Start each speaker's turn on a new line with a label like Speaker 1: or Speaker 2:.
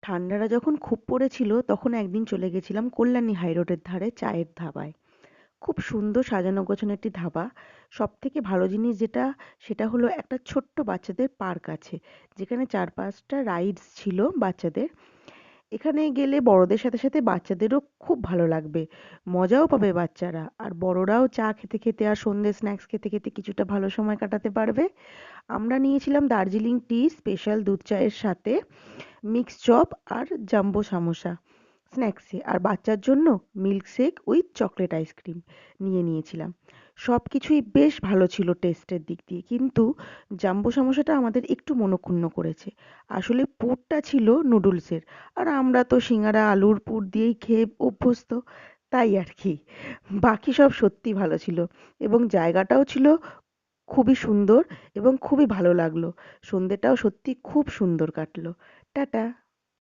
Speaker 1: ঠান্ডাটা যখন খুব পড়েছিল তখন একদিন চলে গেছিলাম কল্যাণী হাইরোডের ধারে চায়ের ধাবায়। খুব সুন্দর সাজানো গোছানো একটি ধাবা। সবথেকে ভালো জিনিস যেটা সেটা হলো একটা ছোট্ট বাচ্চাদের পার্ক আছে, যেখানে ৪-৫টা রাইডস ছিল বাচ্চাদের। এখানে গেলে বড়দের সাথে সাথে বাচ্চাদেরও খুব ভালো লাগবে। মজাও পাবে বাচ্চারা। আর বড়রাও চা খেতে খেতে আর সন্ধ্যে স্ন্যাক্স খেতে খেতে কিছুটা ভালো সময় কাটাতে পারবে। আমরা নিয়েছিলাম দার্জিলিং টি স্পেশাল দুধ চায়ের সাথে মিক্স চপ আর জাম্বো সামোসা স্ন্যাক্সে, আর বাচ্চার জন্য মিল্কশেক উইথ চকলেট আইসক্রিম নিয়েছিলাম। সব কিছুই বেশ ভালো ছিল টেস্টের দিক দিয়ে, কিন্তু জাম্বো সমোসাটা আমাদের একটু মনক্ষুণ্ণ করেছে। আসলে পুরটা ছিল নুডলসের, আর আমরা তো সিঙ্গারা আলুর পুর দিয়েই খেয়ে অভ্যস্ত, তাই আর কি। বাকি সব সত্যি ভালো ছিল, এবং জায়গাটাও ছিল খুবই সুন্দর, এবং খুবই ভালো লাগলো। সন্ধেটাও সত্যি খুব সুন্দর কাটলো। টাটা।